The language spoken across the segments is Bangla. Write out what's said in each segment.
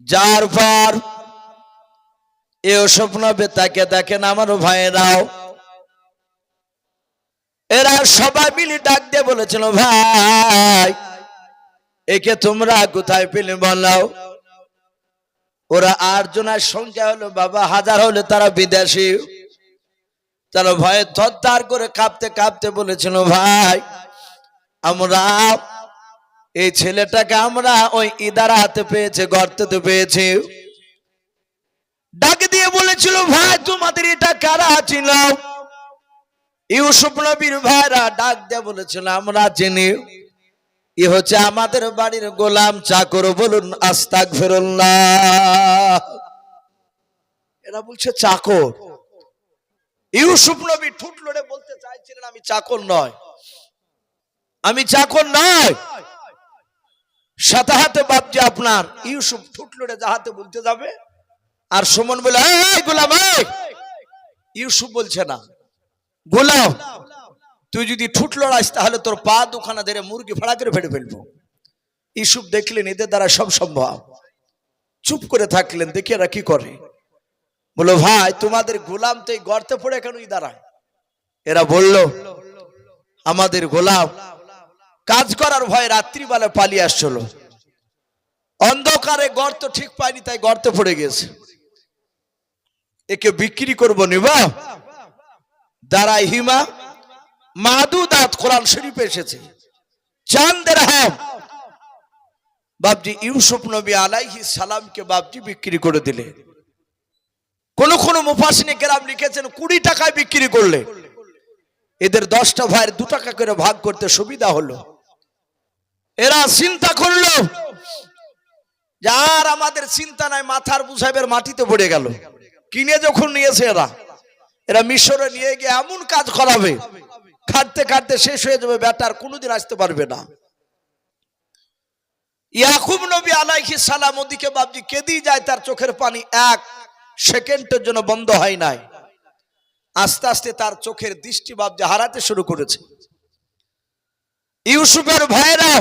যার পর এও স্বপ্ন তাকে দেখেন আমার ভাইয়েরাও, এরা সবাই মিলে ডাক দিয়ে বলেছিল, ভাই একে তোমরা কোথায় পেলে বলাও। ওরা 8 জনের সংখ্যা হলো বাবা, 1000 হলে তারা বিদেশি। তারা ভয়ে থরথর করে কাঁপতে কাঁপতে বলেছিল, ভাই আমরা এই ছেলেটাকে আমরা ওই ইদারা হাতে পেয়েছে, গর্তেতে পেয়েছি। ডাক দিয়ে বলেছিল, ভাই তোমাদের এটা কারা ছিল? ইউসুফ নবীর ভাইরা ডাক দিয়ে বলেছিল, আমরা চিনি, এ হচ্ছে আমাদের বাড়ির গোলাম চাকর। বলুন আস্তাগফিরুল্লাহ। এরা বলছে চাকর। ইউসুফ নবী ঠুট লড়ে বলতে চাইছিলেন, আমি চাকর নয়, আমি চাকর নয়। সাথে হাতে বাপজি আপনার ইউসুফ ঠুট লড়ে যাহাতে বলতে যাবে, আর সুমন বলে, এই গোলাম। ইউসুফ বলছে না, গোলাম তুই যদি ঠুট লড়াইস তাহলে তোর পা দুখানা ধরে মুরগি ফাড়া করে ফেটে ফেলবো। ইউসুফ দেখলেন এদের দ্বারা সব সম্ভব, চুপ করে থাকলেন। দেখি এরা কি করে। বলো, ভাই তোমাদের গোলাম তো এই গর্তে পড়ে কেনই দাঁড়ায়? এরা বলল, আমাদের গোলাম কাজ করার ভয়ে রাত্রিবেলা পালিয়ে আসছিল, অন্ধকারে গর্ত ঠিক পায়নি, তাই গর্তে পড়ে গেছে। একে বিক্রি করবো নিবা? দাঁড়াই হিমা মাদুদাত কোরআন শরীফে এসেছে, চাঁদের হাম। বাপজি ইউসুফ নবী আলাইহিস সালামকে বাপজি বিক্রি করে দিলে। কোন কোন মুফাসসিরিনে কেরাম লিখেছেন 20 টাকায় বিক্রি করলে এদের 10টা ভাইয়ের 2 টাকা করে ভাগ করতে সুবিধা হলো। এরা চিন্তা করলো, যার আমাদের চিন্তা নাই, মাথার বুঝাইবের মাটিতে পড়ে গেল। কিনে যখন নিয়েছে এরা মিশরে নিয়ে গিয়ে এমন কাজ করাবে, খাটতে খাটতে শেষ হয়ে যাবে, বেটার কোনোদিন আসতে পারবে না। ইয়াকুব নবী আলাইহিস সালাম ওদিকে বাপজি কেঁদেই যায়, তার চোখের পানি 1 সেকেন্ডের জন্য বন্ধ হয় নাই। আস্তে আস্তে তার চোখের দৃষ্টি বাপজি হারাতে শুরু করেছে। ইউসুফের ভাইরা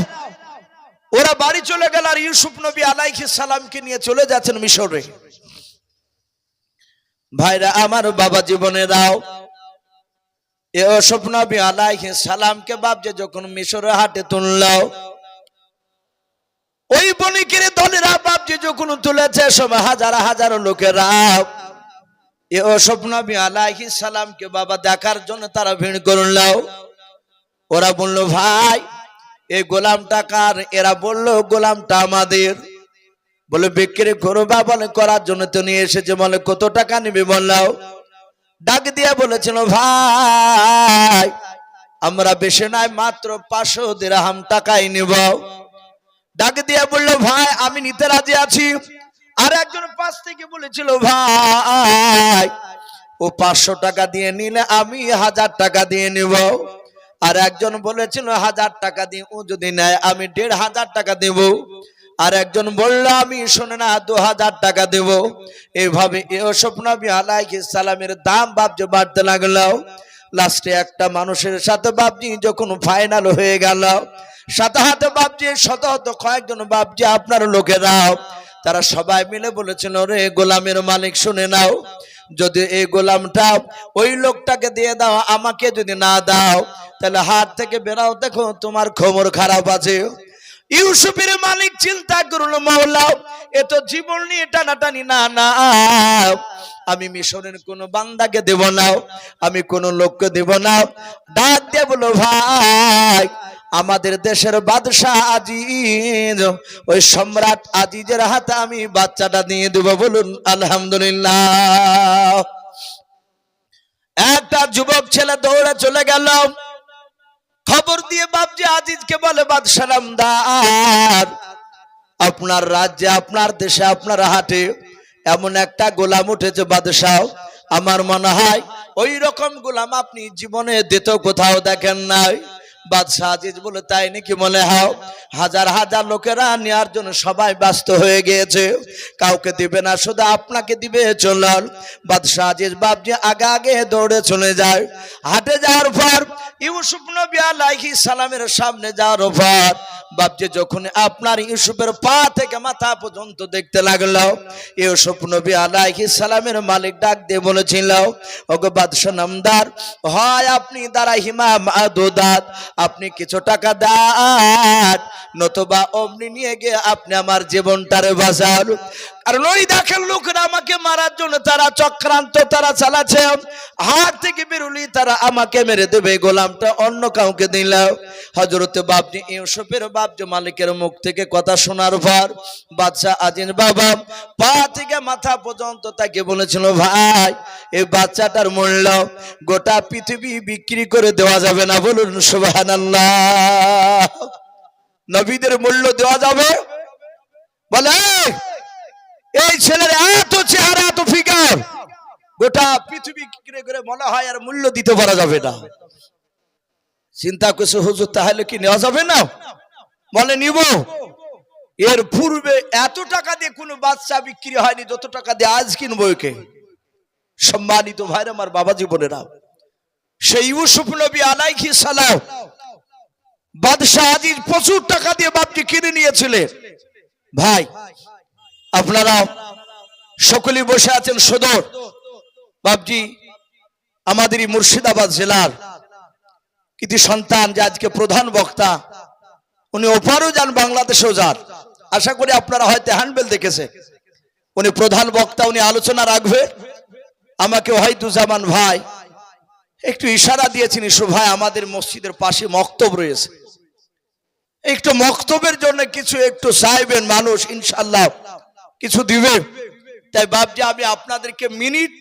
ওরা বাড়ি চলে গেল, আর ইউসুফ নবী আলাইহিস সালামকে নিয়ে চলে যাচ্ছেন মিশরে। ভাইরা আমার বাবা জীবনেরাও, ইউসুফ নবী আলাইহিস সালামকে বাপজি যখন মিশরে হাটে তুললো, ওই বণিকের দলেরা বাপজি যখন তুলেছে, সব হাজার হাজার লোকেরা ইউসুফ নবী আলাইহিস সালামকে বাবা দেখার জন্য তারা ভিড় করলো। ওরা বলল, ভাই এই গোলামটা কার? এরা বলল, গোলামটা আমাদের। বলে বিক্রি করবা? বলে করার জন্য তো নিয়ে এসেছে। বলে কত টাকা নিবে? বললো। ডাক দিয়ে বলেছিল, ভাই আমরা বেশি নাই, মাত্র 500 দিরহাম টাকাই নিব। ডাক দিয়ে বললো, ভাই আমি নিতে রাজি আছি। আর একজন পাশ থেকে বলেছিল, ভাই ও 500 টাকা দিয়ে নিলে আমি 1000 টাকা দিয়ে নিব। আর একজন বলেছিল 1000 টাকা দিয়ে ও যদি নেয় আমি 1500 টাকা দেব। আর একজন বলল, আমি শুনে না 2000 টাকা দেব। এইভাবে ইউসুফ নবী আলাইহিস সালামের দাম বাপজি বাড়তে লাগলো। লাস্টে একটা মানুষের সাথে বাপজি যখন ফাইনাল হয়ে গেল, সাথে হাতে বাপজি শত শত কয়েকজন বাপজি আপনার লোকেরা তারা সবাই মিলে বলেছিল, রে গোলামের মালিক শুনে নাও, যদি এই গোলামটা ওই লোকটাকে দিয়ে দাও, আমাকে যদি না দাও তাহলে হাত থেকে বেরাও, দেখো তোমার খবর খারাপ আছে। ইউসুফের মালিক চিন্তা করলো, মাওলা এ তো জীবন নিয়ে টানাটানি, না না আমি মিশরের কোন বান্দাকে দেব না, আমি কোন লোককে দেব না। ডাক দিয়ে বলো, ভাই আমাদের দেশের বাদশাহ আজিজ, ওই সম্রাট আজিজের হাতে আমি বাচ্চাটা দিয়ে দেব। বলুন আলহামদুলিল্লাহ। একটা যুবক ছেলে দৌড়ে চলে গেল, খবর দিয়ে বাপজি আজিজকে বলে, বাদশাহ নামদার, আপনার রাজ্যে, আপনার দেশে, আপনার হাটে এমন একটা গোলাম উঠেছে বাদশাহ, আমার মনে হয় ওই রকম গোলাম আপনি জীবনে দ্বিতীয় কোথাও দেখেন নাই। বাদশাহ আজিজ বলে তাই নাকি? মনে হয় হাজার হাজার লোকেরা নেওয়ার জন্য সবাই ব্যস্ত হয়ে গিয়েছে, কাউকে দিবে না, শুধু আপনাকে দিবে, চলুন। বাদশাহ আজিজ বাপজি আগে আগে দৌড়ে চলে যায়। হাটে যাওয়ার পর ইউসুফ নবী আলাইহিস সালামের সামনে যাওয়ার পর বাপজি যখন আপনার ইউসুফের পা থেকে মাথা পর্যন্ত দেখতে লাগলো, ইউসুফ নবী আলাইহিস সালামের মালিক ডাক দিয়ে বলেছিল, ওগো বাদশা নামদার, হয় আপনি দারাহিমা মাদুদাত, আপনি কিছু টাকা দেন, নতুবা অমনি নিয়ে গিয়ে আপনি আমার জীবনটারে বাঁচান। কারণ ওই দেখেন লোকেরা আমাকে মারার জন্য তারা চক্রান্ত তারা চালাচ্ছে, হাত থেকে বেরুলি তারা আমাকে মেরে দেবে, গোলামটা অন্য কাউকে দিল। হযরতে বাপজি ইউসুফের বাপজি মালিকের মুখ থেকে কথা শোনার পর বাদশা আজিজ বাবা পা থেকে মাথা পর্যন্ত তাকে বলেছিল, ভাই এই বাচ্চাটার মূল্য গোটা পৃথিবী বিক্রি করে দেওয়া যাবে না। বলুন সুবহানাল্লাহ। নবীদের মূল্য দেওয়া যাবে? বলে এই ছেলের এত চেহারা, এত ফিগার, গোটা পৃথিবী বিক্রি করে মনে হয় আর মূল্য দিতে পারা যাবে না। চিন্তা করছে হুজুর, তাহলে কি নেওয়া যাবে না? বলে নিব। এর পূর্বে এত টাকা দিয়ে কোনো বাচ্চা বিক্রি হয়নি যত টাকা দিয়ে আজ কিনবো একে। সম্মানিত ভাইরা আমার, বাবাজি বোনেরা, সেই ইউসুফ নবী আলাইহিস সালাম বাদশাহ আজিজ প্রচুর টাকা দিয়ে বাপকে কিনে নিয়েছিলেন। ভাই আপনারা সকলেই বসে আছেন সদর বাপজি আমাদের এই মুর্শিদাবাদ জেলার কৃতি সন্তান, যে আজকে প্রধান বক্তা, উনি ওপারও যান, বাংলাদেশেও যান। আশা করি আপনারা হয়তো হ্যান্ডবেল দেখেছে। উনি প্রধান বক্তা, উনি আলোচনা রাখবে। আমাকে ওয়াহিদুজ্জামান ভাই একটু ইশারা দিয়েছেন, ইসু ভাই আমাদের মসজিদের পাশে মক্তব রয়েছে, একটু মক্তবের জন্য কিছু একটু চাইবেন মানুষ, ইনশাআল্লাহ কিছু দিবে। তাই বাপজি আমি আপনাদেরকে মিনিট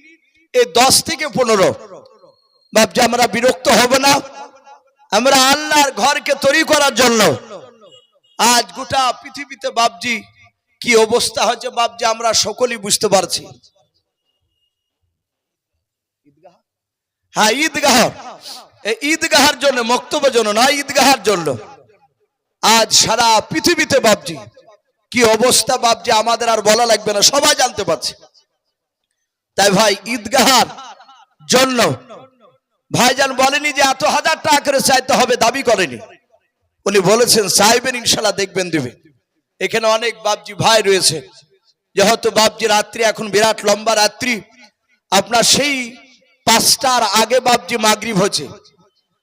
এই 10 থেকে 15 বাপজি আমরা বিরক্ত হব না। আমরা আল্লাহর ঘরকে তৈরি করার জন্য আজ গোটা পৃথিবীতে বাপজি কি অবস্থা হচ্ছে বাপজি আমরা সকলেই বুঝতে পারছি। হ্যাঁ, ঈদগাহ, এই ঈদগাহের জন্য, মক্তবের জন্য না, ঈদগাহের জন্য আজ সারা পৃথিবীতে বাপজি কি অবস্থা বাপজি আমাদের আর বলা লাগবে না, সবাই জানতে পারছে। তাই ভাই ঈদগাহের জন্য ভাইজান বলেনি যে এত হাজার টাকা করে চাইতে হবে, দাবি করেনি। উনি বলেছেন চাইবেন, ইনশাআল্লাহ দেখবেন দিবে। এখানে অনেক বাপজি ভাই রয়েছে, যেহেতু বাপজি রাত্রি এখন বিরাট লম্বা রাত্রি, আপনার সেই 5টার আগে বাপজি মাগরিব হচ্ছে,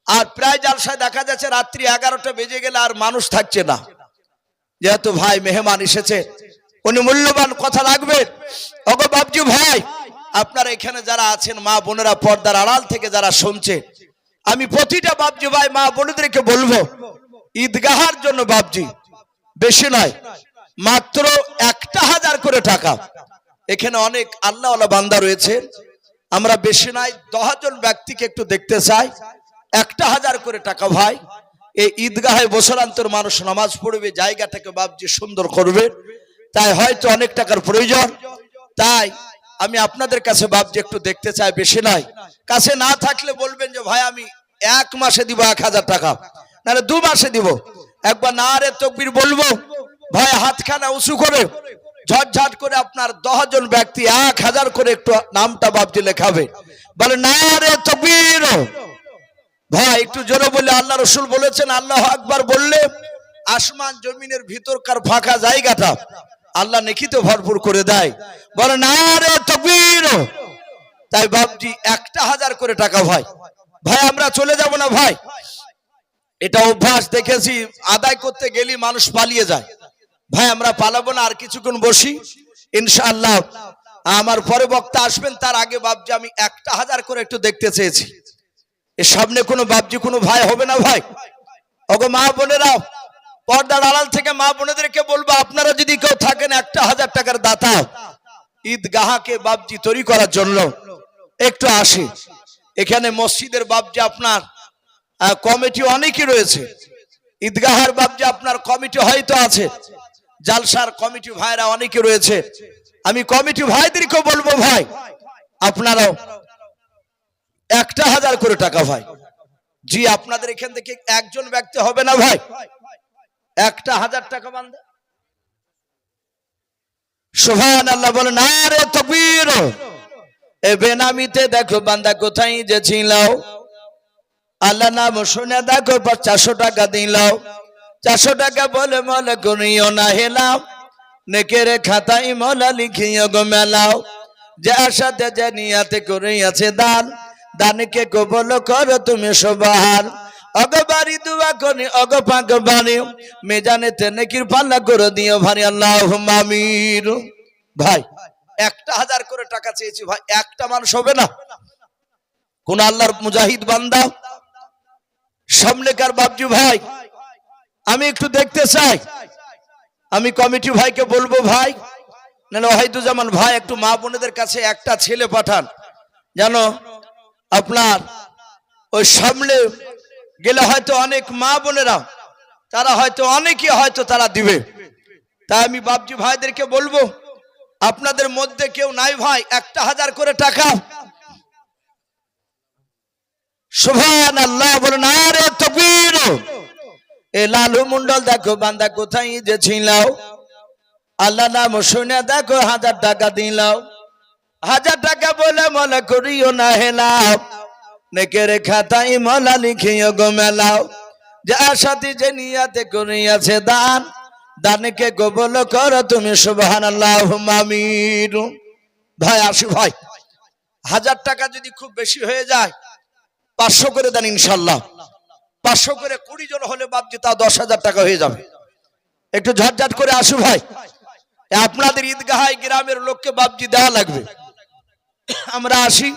আর প্রায় জালসায় দেখা যাচ্ছে রাত্রি 11টা বেজে গেলে আর মানুষ থাকছে না। যেহেতু ভাই মেহমান এসেছে, উনি মূল্যবান কথা রাখবেন। ওগো বাপজি ভাই, আপনারা এখানে যারা আছেন মা বোনেরা, পর্দার আড়াল থেকে যারা শুনছে, আমি প্রতিটা বাপজি ভাই মা বোনদেরকে বলবো, ঈদগাহের জন্য বাপজি বেশি নয়, মাত্র 1000 করে টাকা। এখানে অনেক আল্লাহওয়ালা বান্দা রয়েছে, আমরা বেশি নাই 10 জন ব্যক্তিকে একটু দেখতে চাই। 1000 করে টাকা ভাই, এই ঈদগাহে বছরান্তর মানুষ নামাজ পড়বে, জায়গাটাকে বাপজি সুন্দর করবে, তাই হয়তো অনেক টাকার প্রয়োজন। তাই আমি আপনাদের কাছে বাপজি একটু দেখতে চাই, বেশি নাই। কাছে না থাকলে বলবেন যে ভাই আমি 1 মাসে দিব 1000 টাকা, নাহলে 2 মাসে দিব। একবার নারে তাকবীর বলবো, ভাই হাতখানা উঁচু করে ঝটঝট করে আপনার 10 জন ব্যক্তি 1000 করে একটু নামটা বাপজি লেখাবে। বলে নারে তাকবীর। ভাই একটু জোরে বলে, আল্লাহ রাসূল বলেছেন আল্লাহু আকবার বললে আসমান জমিনের ভিতরকার ফাঁকা জায়গাটা আল্লাহ নেকিতে ভরপুর করে দেয়। বলে নারে তাকবীর। তাই বাপজি 1000 করে টাকা ভাই, ভাই আমরা চলে যাব না ভাই, এটা অভ্যাস দেখেছি, আদায় করতে গেলে মানুষ পালিয়ে যায়। ভাই আমরা পালাবো না, আর কিছুক্ষণ বসি ইনশাআল্লাহ। আমার পরে বক্তা আসবেন, তার আগে বাপজি আমি 1000 করে একটু দেখতে চেয়েছি। এর সামনে কোনো বাপজি কোনো ভাই হবে না ভাই? ওগো মা বোনেরা, পর্দার আড়াল থেকে মা বোনেদেরকে বলবো, আপনারা যদি কেউ থাকেন 1000 টাকার দাতা, ঈদগাহকে বাপজি তৈরি করার জন্য একটু আসি। এখানে মসজিদের বাপজি আপনার কমিটি অনেকই রয়েছে, ঈদগাহের বাপজি আপনার কমিটি হয়তো আছে, জালসার কমিটি ভাইরা অনেকে রয়েছে। আমি কমিটি ভাইদেরকে বলবো, ভাই আপনারাও 1000 করে টাকা ভাই, জি আপনাদের এখান থেকে একজন ব্যক্তি হবে না ভাই, একটা 1000 টাকা বান্দা। সুবহানাল্লাহ বলেন নারে তাকবীর। এ বেনামিতে দেখো বান্দা কোথায় যে ছিল, আল্লাহ নাম শুনে দেখো 400 টাকা দিল। 400 টাকা বলে মলে করিও না হেলাও, নেকের খাতায় মলা লিখিও গো মেলাও। যে আশাতে যে নিয়াতে করিয়াছে দান, দানকে কবুল করো তুমি সুবহান। অগবারি দুয়া করি অগ পাক বাড়ি, মেজানেতে নেকির পাল্লা করে দিও ভারী আল্লাহুম্মা আমিন। ভাই একটা 1000 করে টাকা চেয়েছি ভাই, একটা মানুষ হবে না? কোন আল্লাহর মুজাহিদ বান্দা সামনেকার বাবজু ভাই আমি একটু দেখতে চাই। আমি কমিটি ভাইকে বলবো ভাই না ওয়াহিদুজ্জামান ভাই একটু মা বোনেদের কাছে একটা ছেলে পাঠান, জানো আপনার ওই সামনে গেলে হয়তো অনেক মা বোনেরা তারা হয়তো অনেকে হয়তো তারা দিবে। তাই আমি বাবজি ভাইদেরকে বলবো আপনাদের মধ্যে কেউ নাই ভাই একটা 1000 করে টাকা। সুবহানাল্লাহ বলেন নারে তাকবীর। এ লালু মন্ডল দেখো বান্দা কোথায় যে ছিল, আল্লাহ নাম শুনে দেখো 1000 টাকা দিল। 1000 টাকা বলে মনে করিও না হেলাও, নেকের খাতায় মলা লিখিও গো মেলাও। যে আশাতে যে নিয়াতে করিয়াছে দান, দানকে কবুল করো তুমি সুবহানাল্লাহুম্মা আমিন। ভাই আসি ভাই 1000 টাকা যদি খুব বেশি হয়ে যায় 500 করে দেন ইনশাআল্লাহ। 500 করে 20 জন হলে বাবজি তা 10,000 টাকা হয়ে যাবে। একটু ঝটঝট করে আসু ভাই, আপনাদের ঈদগাহায় গ্রামের লোককে বাবজি দেওয়া লাগবে। আমরা আসি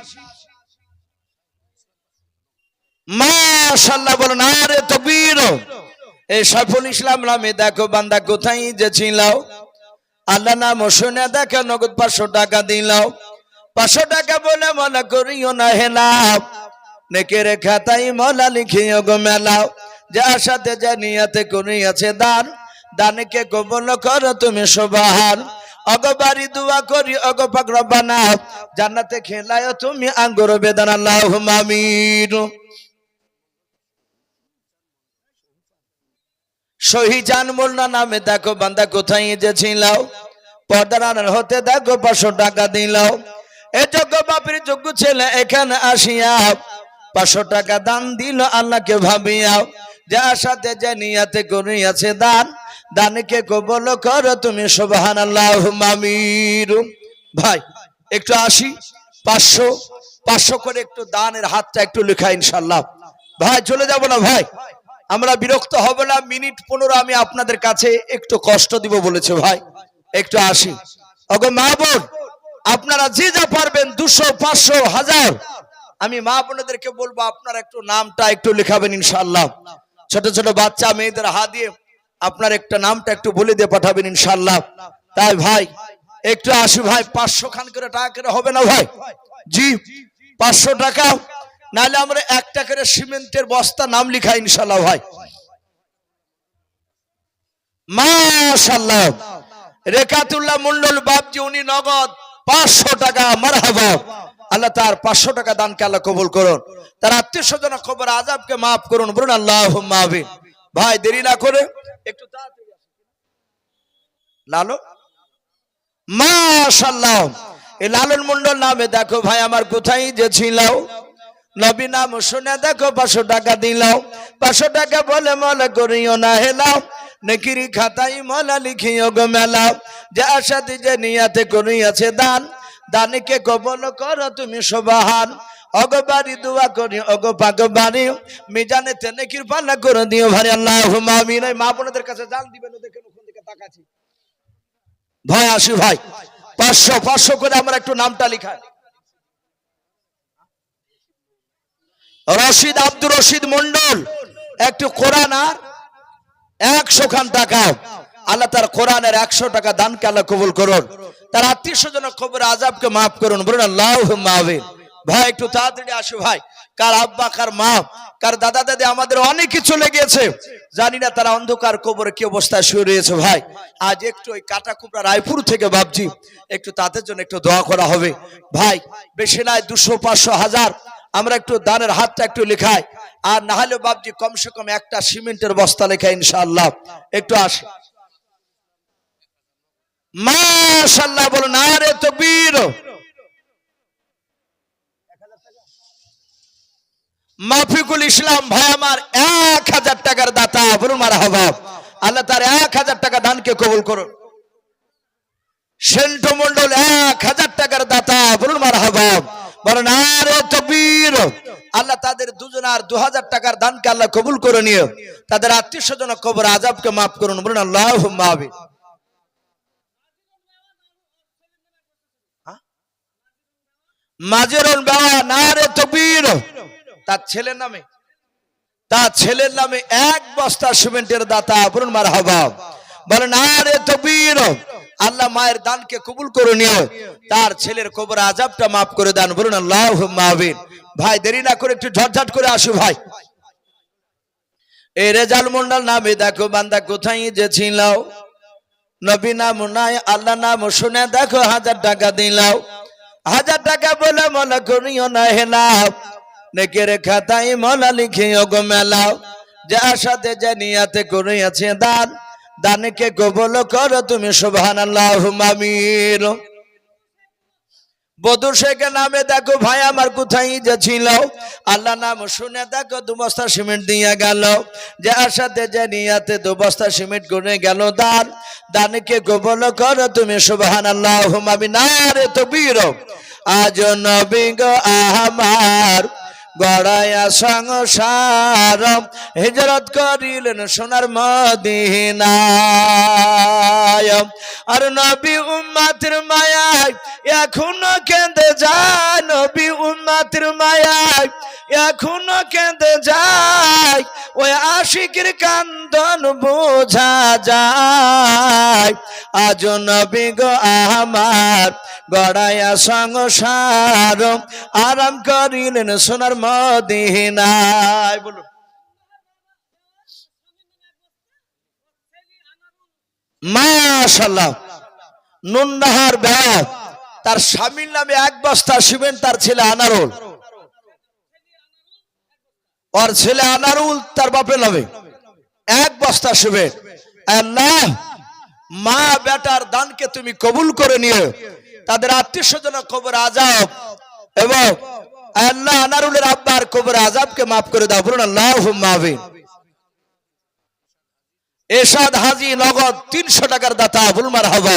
মাশাআল্লাহ বলেন নারে তাকবীর। এই সাইফুল ইসলাম নামে দেখো বান্দা কোথায় যে ছিল, আল্লাহ নাম শুনে দেখো নগদ 500 টাকা দিল। 500 টাকা বলে মনে করিও না হেলাও, নেকের খাতায় মলা লিখিও গো মেলাও। যে আশাতে যে নিয়াতে করিয়াছে দান, দানকে কবুল করো তুমি সুবহান। অগবারি দুয়া করি অগ পাক রব্বানা, জান্নাতে খেলায় তুমি আঙ্গুর বেদান আল্লাহুম্মা আমিন। শহীজান মোল্লা নামে দেখো বান্দা কোথায় যে ছিল, পর্দার হতে দেখো 500 টাকা দিল। এ যোগ্য বাপের যোগ্য ছেলে এখানে আসিয়া 500 টাকা দান দিল আল্লাহকে ভাবিয়া। যে আশাতে যে নিয়াতে করিয়াছে দান, দানকে কবুল করো তুমি সুবহানাল্লাহুম্মা আমিন। ভাই একটু আসি 500 করে একটু দানের হাতটা একটু লেখা ইনশাআল্লাহ। ভাই চলে যাব না ভাই, আমরা বিরক্ত হব না, মিনিট 15 আমি আপনাদের কাছে একটু কষ্ট দিব বলেছে ভাই। একটু আসি ওগো মা বোন, আপনারা যে যা পারবেন 200 500 1000 আমি মা বোনদেরকে বলবো আপনারা একটু নামটা একটু লেখাবেন ইনশাআল্লাহ। ছোট ছোট বাচ্চা মেয়েদের হাত দিয়ে আপনার একটা নামটা একটু বলে দিয়ে পাঠাবেন ইনশাআল্লাহ। তাই ভাই একটু আসি ভাই 500 খান করে টাকা করে হবে না ভাই? জি 500 টাকা, নাহলে আমরা 1 টাকার সিমেন্টের বস্তা নাম লিখা ইনশাআল্লাহ ভাই। মাশাআল্লাহ রেখাতুল্লাহ মন্ডল বাবজি উনি নগদ 500 টাকা মারহাবা। আল্লাহ তার 500 টাকা দানকে আল্লাহ কবুল করুন, তার আত্মীয় স্বজন কবর আযাবকে maaf করুন, বলুন আল্লাহুম্মা আমিন। ভাই দেরি না করে একটু তাড়াতাড়ি লালো মাশাআল্লাহ। এই লালন মন্ডল নামে দেখো ভাই আমার কোথায় যে ছিল, নবী নাম শুনে দেখো 500 টাকা দিল। 500 টাকা বলে মনে করিও না হেলাও, নেকির খাতায় মলা লিখিও গো মেলাও। যে আশাতে যে নিয়াতে করিয়াছে দান, দানকে কবুল করো তুমি সুবহান। অগবারি দোয়া করি অগ পাক বাড়ি, মিজানেতে নেকির পাল্লা করে দিও ভারী আল্লাহুম্মা আমিন। এই মা বোনদের কাছে জান দিবেন, দেখেন ওখান থেকে তাকাচ্ছি ভাই। আসি ভাই 500 করে আমরা একটু নামটা লিখাই। রশিদ আব্দুর রশিদ মন্ডল একটু কোরআন আর 100 খান টাকা, আল্লাহ তার কোরআনের 100 টাকা দানকে আল্লাহ কবুল করুন, তার আত্মীয় স্বজন কবর আযাবকে maaf করুন, বলুন আল্লাহুম্মা আমিন। ভাই একটু তাড়াতাড়ি আসো ভাই, কার আব্বা কার মা কার দাদা দাদি আমাদের অনেকে চলে গিয়েছে, জানি না তারা অন্ধকার কবরে কি অবস্থায় শুয়ে রয়েছে। ভাই আজ একটু ওই কাটাকুপড়া রায়পুর থেকে ভাবছি একটু তাদের জন্য একটু দোয়া করা হবে ভাই। বেশি নয় 200 500 1000 আমরা একটু দানের হাতটা একটু লেখাই, আর না হলে বাপজি কমসে কম একটা সিমেন্টের বস্তা লেখা ইনশাআল্লাহ একটু আসে। মাশাআল্লাহ বলুন নারে তাকবীর। মাফিকুল ইসলাম ভাই আমার 1000 টাকার দাতা, বলুন মারহাবা। আল্লাহ তার 1000 টাকা দানকে কবুল করুন। সেন্টু মন্ডল 1000 টাকার দাতা, বলুন মারহাবা। বলুন নারে তাকবীর। আল্লাহ তাদের দুজনার 2000 টাকার দানকে আল্লাহ কবুল করে নিও, তাদের আত্মীয় স্বজন কবর আযাবকে মাফ করুন, বলুন আল্লাহুম্মা আমিন। মাজেরুল বাবা নারে তাকবীর। তার ছেলের নামে 1 বস্তা সিমেন্টের দাতা, বলুন মারহাবা। বলেন নারে তাকবীর। আল্লাহ মায়ের দানকে কবুল করে নিও, তার ছেলের কবর আযাবটা মাফ করে দেন, বলুন আল্লাহুম্মা আমিন। ভাই দেরি না করে একটু ঝটঝট করে আসো ভাই। এই রেজাল মন্ডল নামে দেখো বান্দা কোথায় যে ছিল, নবী নাম নাই আল্লাহ নাম শুনে দেখো 1000 টাকা দিলাও। 1000 টাকা বলে মলা করিও না হেলাও, নেকের খাতায় মলা লিখিও গো মেলাও। যার সাথে যে নিয়াতে করিয়াছে দান, দানকে কবুল করো তুমি সুবহানাল্লাহুম্মা আমিন। বদর শেখের নামে দেখো ভাই আমার কোথায় যে ছিল, আল্লাহ নাম শুনে দেখো 2 বস্তা সিমেন্ট দিয়ে গেল। যার সাথে যে নিয়াতে 2 বস্তা সিমেন্ট করে গেল দান, দানকে কবুল করো তুমি সুবহানাল্লাহুম্মা আমিন। নারে তাকবীর। আজ নবী গো আমার গড়ায়া সংসার, হিজরত করিলেন সোনার মদিনায়। আর নবী উম্মতের মায়ায় এখনো কেঁদে যায়, নবী উম্মতের মায়ায় এখনো কেঁদে যায়, ওই আশিকের কান্দন বোঝা যায়। আজ নবী গো আমার গড়ায়া সংসার, আরাম করিলেন সোনার মদিনায়, বলুন মাশাআল্লাহ। নুননাহার বেয়া, তার স্বামীর নামে 1 বস্তা সিমেন্ট, তার ছেলে আনারুল, ওর ছেলে আনারুল তার বাপের নামে 1 বস্তা সিমেন্ট। আল্লাহ মা বেটার দানকে তুমি কবুল করে নিও, তাদের আত্মীয় স্বজন কবর আযাব এবং আল্লাহ আনারুলের আব্বার কবর আযাবকে মাফ করে দাও, বলুন আল্লাহুম্মা আমিন। এরশাদ হাজী নগদ 300 টাকার দাতা, বলুন মারহাবা।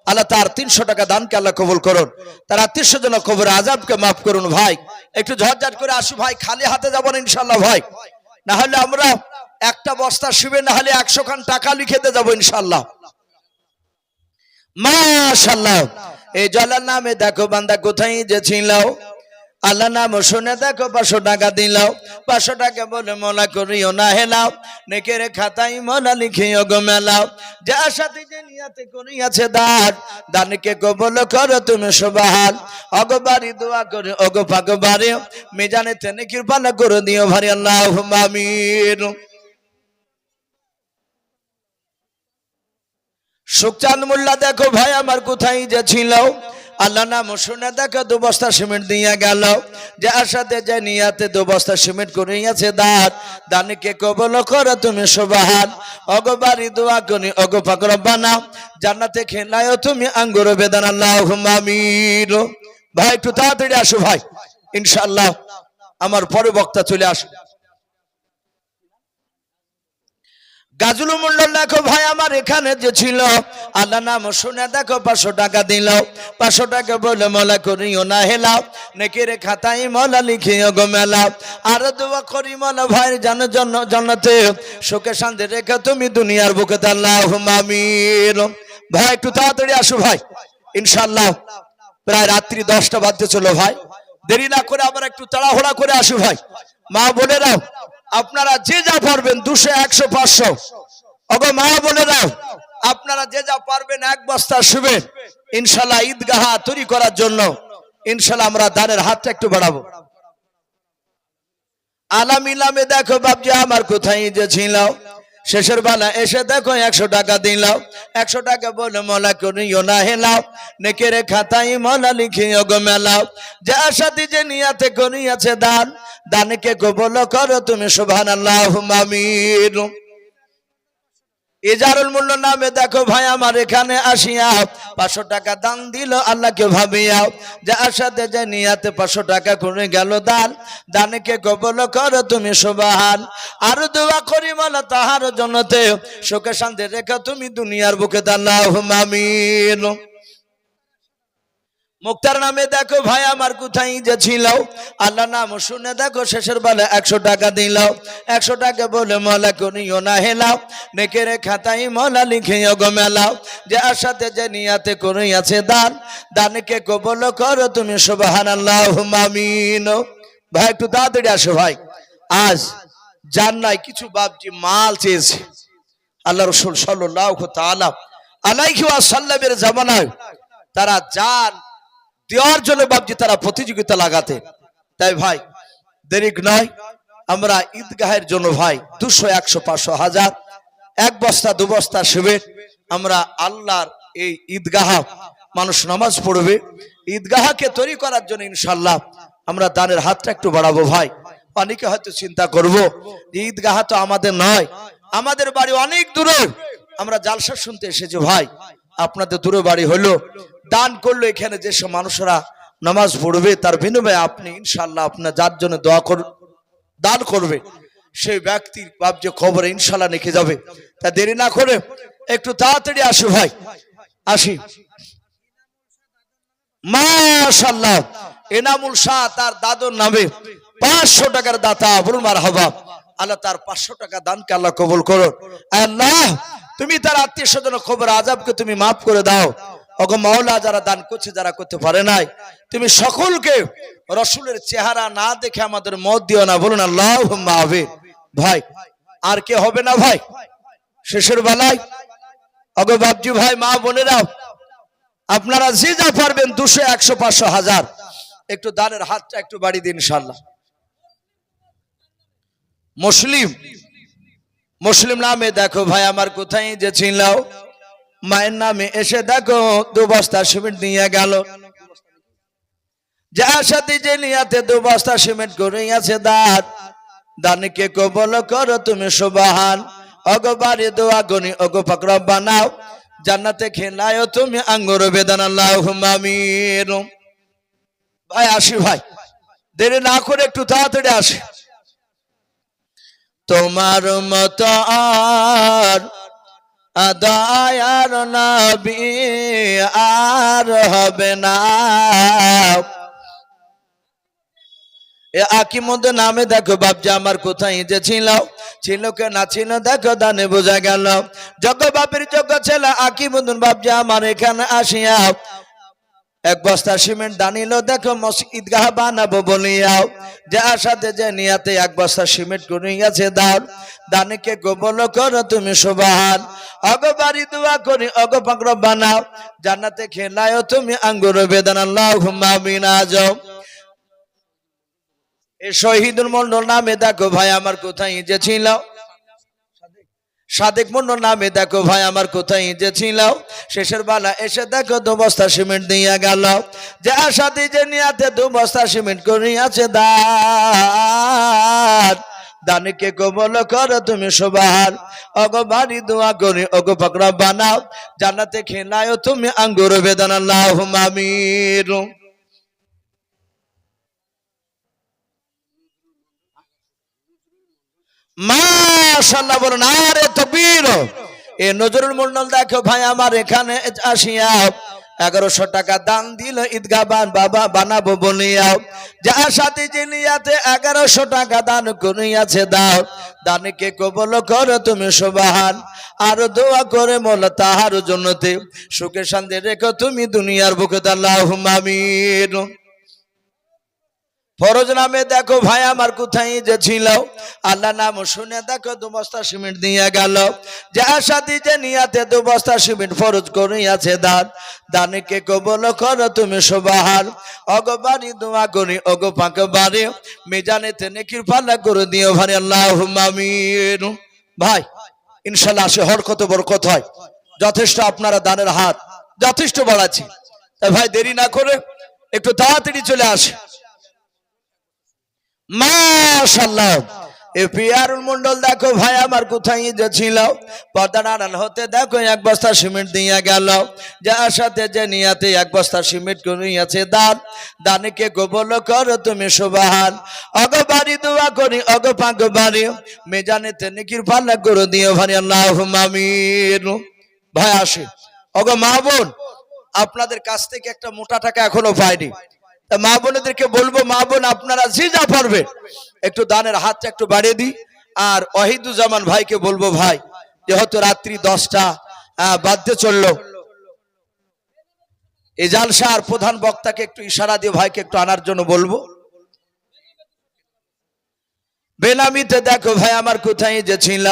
আল্লাহ তার 300 টাকা দানকে আল্লাহ কবুল করুন, তার আত্মীয় স্বজন কবর আযাবকে মাফ করুন। ভাই একটু ঝটঝট করে আসু ভাই, খালি হাতে যাব না ইনশাআল্লাহ ভাই, না হলে আমরা একটা বস্তা সিমেন্ট না হলে 100 খান টাকা লিখে দিয়ে যাব ইনশাআল্লাহ। মাশাআল্লাহ। এই জলার নামে দেখো বান্দা কোথায় যে ছিল, আল্লাহ নাম শুনে দেখো 500 টাকা দিলাও। 500 টাকা বলে মলা করিও না হেলাও, নেকের খাতায় মলা লিখিও গো মেলাও। যার সাথে যে নিয়াতে করিয়াছে দান, দানকে কবুল করো তুমি সুবহান। অগবারি দোয়া করে ওগো পাকবারে, মিজানে তেনে কৃপা করে দিও ভারি, আল্লাহুম্মা আমিন। সুখচাঁদ মোল্লা দেখো ভাই আমার কোথায় যে ছিল, আল্লাহ নাম শুনে দেখো 2 বস্তা সিমেন্ট দিয়ে গেল। যার সাথে যে নিয়াতে 2 বস্তা সিমেন্ট করিয়াছে দান, দানকে কবুল করো তুমি সুবহান। অগবারি দোয়া করি ওগো পাক রব্বানা, জান্নাতে খেলায়ও তুমি আঙ্গুর বেদানা, আল্লাহুম্মা আমিন। ভাই একটু তাড়াতাড়ি আসো ভাই ইনশাআল্লাহ, আমার পরে বক্তা চলে আসো। গাজুল মন্ডল দেখো ভাই আমার এখানে যে ছিল, আল্লাহ নাম শুনে দেখো 500 টাকা দিল। 500 টাকা বলে মলা করিও না হেলাও, নেকের খাতায় মলা লিখিও গো মেলাও। আর দোয়া করি মলা ভাই জান্নাতে সুখে শান্তি রেখে তুমি দুনিয়ার বুকে, আল্লাহুম্মা আমিন। ভাই একটু তাড়াতাড়ি আসো ভাই ইনশাআল্লাহ, প্রায় রাত্রি 10টা বাজতে চলো ভাই, দেরি না করে আবার একটু তাড়াহুড়া করে আসো ভাই। মা বোনেরা আপনারা যে যা পারবেন 200 100 500, ওগো মা বোনেরা আপনারা যে যা পারবেন 1 বস্তা সিমেন্ট ইনশাআল্লাহ ঈদগাহ তৈরি করার জন্য ইনশাআল্লাহ আমরা দানের হাতটা একটু বাড়াবো। আলামিলামে দেখো বাপজি আমার কোথায় যে ছিল, শেষের বেলা এসে দেখো 100 টাকা দিলাম, 100 টাকা বলে মলা করিও না হেলাও, নেকের খাতায় মলা লিখিও গো মেলাও, যার সাথে যে নিয়াতে করিয়াছে দান, দানকে কবুল করো তুমি সুবহানাল্লাহুম্মা আমিন। ইজারুল মূল্য নামে দেখো ভাই আমার এখানে আসিয়া 500 টাকা দান দিল আল্লাহকে ভাবিয়া, যার সাথে যে নিয়াতে 500 টাকা করে গেল দান, দানকে কবুল করো তুমি সুবহান। আর দোয়া করি মালা তাহার জন্নতে সুখে শান্তি রেখো তুমি দুনিয়ার বুকে, আল্লাহুম্মা আমিন। মুক্তার নামে দেখো ভাই আমার কোথায় যে ছিল, আল্লাহ নাম শুনে দেখো শেষের বেলা 100 টাকা দিল, 100 টাকা বলে মলা করিও না হেলাও, নেকের খাতায় মলা লিখিও গো মেলাও, যার সাথে যে নিয়াতে করিয়াছে দান, দানকে কবুল করো তুমি সুবহানাল্লাহুম্মা আমিন। ভাই একটু তাড়াতাড়ি আসো ভাই, আজ জান্নায় কিছু বাপজি মাল চেয়েছে, আল্লাহ রাসূল সাল্লাল্লাহু তাআলা আলাইহি ওয়াসাল্লামের জামানায় তারা জান দেওয়ার জন্য বাপজি তারা প্রতিযোগিতা লাগাতে। তাই ভাই দেরি নয়, আমরা ঈদগাহের জন্য ভাই 200, 100, 500, 1000, 1 বস্তা 2 বস্তা সিমেন্ট আমরা আল্লাহর এই ঈদগাহ মানুষ নামাজ পড়বে, ঈদগাহকে তৈরি করার জন্য ইনশাআল্লাহ আমরা দানের হাতটা একটু বাড়াবো ভাই। অনেকে হয়তো চিন্তা করবো ঈদগাহ তো আমাদের নয়, আমাদের বাড়ি অনেক দূরে, আমরা জালসা শুনতে এসেছি ভাই, আপনাদের দূরে বাড়ি হলো, দান করলো, এখানে যেসব মানুষরা নামাজ পড়বে তার বিনিময়ে আপনি ইনশাআল্লাহ আপনার যার জন্য দোয়া দান করবে সেই ব্যক্তির বাপ যে খবরে ইনশাআল্লাহ লিখে যাবে। তা দেরি না করে একটু তাড়াতাড়ি আসো ভাই, আসি। মাশাআল্লাহ, এনামুল শাহ তার দাদুর নামে 500 টাকার দাতা, বলুন মারহাবা। আল্লাহ তার 500 টাকা দানকে আল্লাহ কবুল করো। আল্লাহ তুমি তার আত্মীয় স্বজন খবর আযাবকে তুমি মাফ করে দাও। ওগো মাওলা, যারা দান করছে যারা করতে পারে নাই, তুমি সকলকে রাসূলের চেহারা না দেখে আমাদের মত দিও না, বলুন আল্লাহুম্মা আমিন। ভাই আর কে হবে না ভাই শেষের বেলায়? ওগো বাপজি ভাই মা বোনেরা, আপনারা যে যা পারবেন 200, 100, 500, 1000 একটু দানের হাতটা একটু বাড়ি দিন ইনশাআল্লাহ। মুসলিম নামে দেখো ভাই আমার কোথায় যে ছিল, মায়ের নামে এসে দেখো 2 বস্তা সিমেন্ট নিয়ে গেল, যার সাথে যে নিয়াতে 2 বস্তা সিমেন্ট করিয়াছে দান, দানকে কবুল করো তুমি সুবহান। ওগো বাড়ি দোয়া গনি ওগো পাক রব্বানা, জান্নাতে খেলায়ো তুমি আঙ্গুর বেদান, আল্লাহুম্মা আমিন। ভাই আসি ভাই, দেরি না করে একটু তাড়াতাড়ি আসি। তোমার মতো আর দয়ার নবী আর হবে না। এ আকিমুদ্দিন নামে দেখো বাপজি আমার কোথায় যে ছিল কে না ছিল দেখো দানে বোঝা গেল, যজ্ঞ বাপের যজ্ঞ ছেলে আকিমুদ্দিন বাপজি আমার এখানে আসিয়া 1 বস্তা সিমেন্ট দানিল দেখো ঈদগাহ বানাবো বলিয়াও, যার সাথে যে নিয়াতে 1 বস্তা সিমেন্ট করিয়াছে দাও, দানকে কবুল করো তুমি সুবহান। ওগো বাড়ি দোয়া করি ওগো পাক রব্বানা, জান্নাতে খেলায়ো তুমি আঙ্গুর বেদান, আল্লাহুম্মা আমিন। আজও এই শহীদুল মন্ডল নামে দেখো ভাই আমার কোথায় যে ছিল, সাদেক মন্ডল নামে দেখো ভাই আমার কোথায় যে ছিল, শেষের বেলা এসে দেখো 2 বস্তা সিমেন্ট দিয়ে গেল, যার সাথে যে নিয়াতে 2 বস্তা সিমেন্ট করিয়াছে দান, দানকে কবুল করো তুমি সুবহান। ওগো বাড়ি দোয়া করি ওগো পাক রব্বানা, জান্নাতে খেলায়ো তুমি আঙ্গুর বেদান, আল্লাহুম্মা আমিন। মাশাআল্লাহ, বলুন আরে তাকবীর। এ নজরুল মন্ডল দেখো ভাই আমার এখানে আসিয়া 1100 টাকা দান দিল ঈদগাহ বাবা বানাবো বলিয়া, যার সাথে যে নিয়াতে 1100 টাকা দান করিয়াছে দাও, দানকে কবুল করো তুমি সুবহান। আর দোয়া করে মোলা তাহার জন্নতে সুখে শান্তি রেখো তুমি দুনিয়ার বুকে, আল্লাহুম্মা আমিন। ফরজ নামে দেখো ভাই আমার কোথায় যে ছিল, আল্লাহ নাম শুনে দেখো 2 বস্তা সিমেন্ট দিয়ে গেল, যার সাথে যে নিয়াতে 2 বস্তা সিমেন্ট ফরজ করিয়াছে দান, দানকে কবুল করো তুমি সুবহান। ওগো বাড়ি দোয়া করি ওগো পাক বাড়ি, মিজানেতে নেকির পাল্লা করে দিও ভাই, আল্লাহুম্মা আমিন। ভাই ইনশাল্লাহ আসে হরকত বরকত হয়। যথেষ্ট আপনারা দানের হাত যথেষ্ট বাড়াচ্ছি, তাই ভাই দেরি না করে একটু তাড়াতাড়ি চলে আসে। মাশাআল্লাহ, এ পিয়ারুল মন্ডল দেখো ভাই আমার কোথায় যে ছিল, পর্দার আড়াল হতে দেখো এক বস্তা সিমেন্ট দিয়ে গেল, যার সাথে যে নিয়াতে এক বস্তা সিমেন্ট করিয়াছে দান, দানকে কবুল করো তুমি সুবহান। অগো বাড়ি দোয়া করি অগো পাক বাড়ি, মেজানেতে নেকির পাল্লা করে দিও ভাই আল্লাহুম্মা আমিন। ভাই আসে, অগো মা বোন আপনাদের কাছ থেকে একটা মোটা টাকা এখনো পাইনি, মা বোনেদেরকে বলবো মা বোন আপনারা যে যা পারবে একটু দানের হাতটা একটু বাড়িয়ে দিই। আর ওয়াহিদুজ্জামান ভাইকে বলবো ভাই যেহেতু রাত্রি 10টা বাজতে চললো, এই জালসা আর প্রধান বক্তাকে একটু ইশারা দিয়ে ভাইকে একটু আনার জন্য বলবো। বেনামিতে দেখো ভাই আমার কোথায় যে ছিল,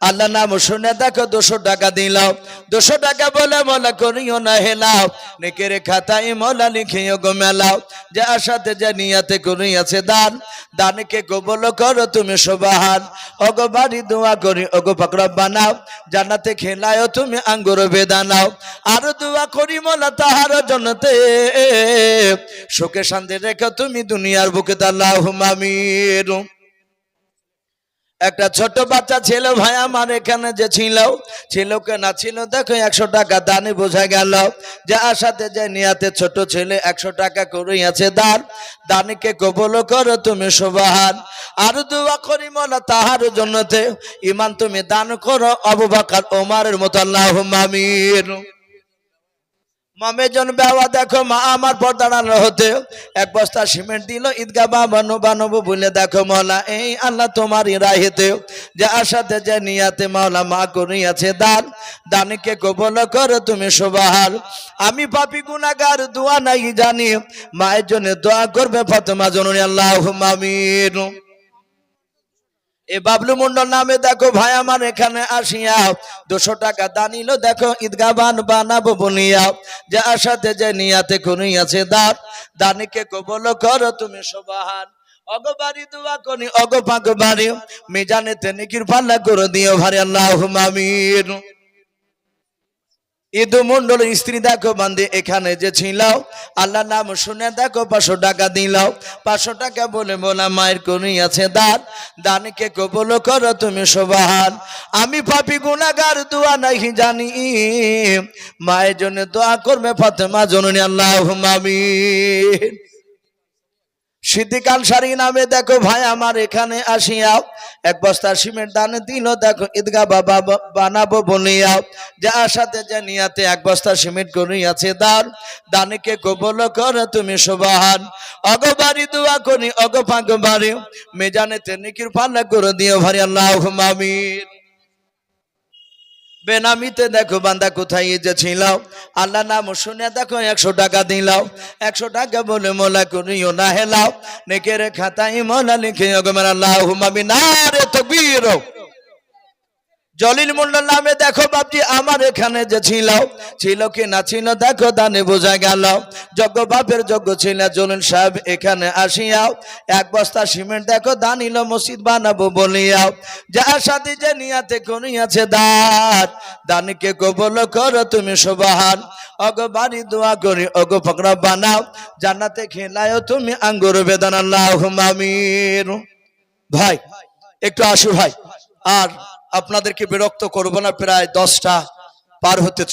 আল্লাহ নাম শুনে দেখো 200 টাকা দিলাও, 200 টাকা বলে মোলা করিও না হেলাও, নেকের খাতায় মোলা লিখিও গো মেলাও, যে আশাতে যে নিয়াতে করিয়াছে দান, দানকে কবুল করো তুমি সুবহান। ওগো বাড়ি দোয়া করি ওগো পাক রব্বানা, জান্নাতে খেলায়ও তুমি আঙ্গুর বেদানাও, আর দোয়া করি মোলা তাহার জন্নতে, সুখে শান্তি রেখো তুমি দুনিয়ার বুকে আল্লাহুম্মা আমিন। একটা ছোট বাচ্চা ছিল ভাই আমার এখানে যে ছিল, কে না ছিল দেখো 100 টাকা দানে বোঝা গেল, যে আশাতে যে নিয়াতে ছোট ছেলে 100 টাকা করিয়াছে দান, দানকে কবুল করো তুমি সুবহান। আর দোয়া করি মোলা তাহার জন্নতে, ঈমান তুমি দান করো আবু বকর ওমরের মতো আল্লাহুম্মা আমিন। মামেজন বেওয়া দেখো মা আমার পর্দার হতে এক বস্তা সিমেন্ট দিল, ঈদগাহ বানাবো বলে দেখো মওলা এই আল্লাহ তোমারই রাহেতে, যে আশাতে যে নিয়াতে মাওলা মা করিয়াছে দান, দানকে কবুল করো তুমি সুবহান। আমি পাপী গুনাহগার দোয়া নাই জানি, মায়ের জন্য দোয়া করবে ফাতেমা জননী আল্লাহুম্মা আমিন। এ বাবলু মন্ডল নামে দেখো ভাই আমার এখানে আসিয়া 200 টাকা দানিল দেখো ঈদগাহ বানাবো বলিয়া, যে আশাতে যে নিয়াতে করিয়াছে দান, দানকে কবুল করো তুমি সুবহান। অগো বাড়ি দোয়া করি অগো পাক বাড়ি, মিজানেতে নেকির পাল্লা করে দিও ভাই আল্লাহুম্মা আমিন। ঈদু মন্ডল স্ত্রী দেখো বান্ধে এখানে যে ছিল, আল্লাহ নাম শুনে দেখো 500 টাকা দিল, 500 টাকা বলে মোলা মায়ের করিয়াছে দান, দানকে কবুল করো তুমি সুবহান। আমি পাপী গুনাহগার দোয়া নাই জানি, মায়ের জন্য দোয়া করবে ফাতেমা জননী আল্লাহুম্মা আমিন। সিদ্দিক আনসারী নামে দেখো ভাই আমার এখানে আসিয়া এক বস্তা সিমেন্ট দান দিল দেখো ঈদগাহ বানাবো বলিয়া, যে আশাতে যে নিয়াতে এক বস্তা সিমেন্ট করিয়াছে দান, দানকে কবুল করো তুমি সুবহান। অগো বাড়ি দোয়া করি অগো পাক বাড়ি, মিজানেতে নেকির পাল্লা করে দিও ভাই আল্লাহুম্মা আমিন। বেনামিতে দেখো বান্দা কোথায় যে ছিল, আল্লাহ নাম শুনে দেখো 100 টাকা দিলাও, 100 টাকা বলে মোলা করিও না হেলাও, নেকের খাতায় মোলা লিখে ওগো আল্লাহুম্মা আমিন। নারে তাকবীর। জলিল মন্ডল নামে দেখো বাপজি আমার এখানে যে ছিল কি না ছিল দেখো দানে বোঝা গেল, যোগ্য বাপের যোগ্য ছিল জলিল সাহেব এখানে আসিয়া এক বস্তা সিমেন্ট দেখো দানিল মসজিদ বানাবো বলিয়া, যার সাথে যে নিয়াতে করিয়াছে দান, দানকে কবুল করো তুমি সুবহান। অগো বাড়ি দোয়া করি অগো পাক রব্বানা, জান্নাতে খেলায়ও তুমি আঙ্গুর বেদানা আল্লাহুম্মা আমিন। ভাই একটু আসো ভাই, আর আপনাদেরকে বিরক্ত করবো না, প্রায় 10টা পার হতে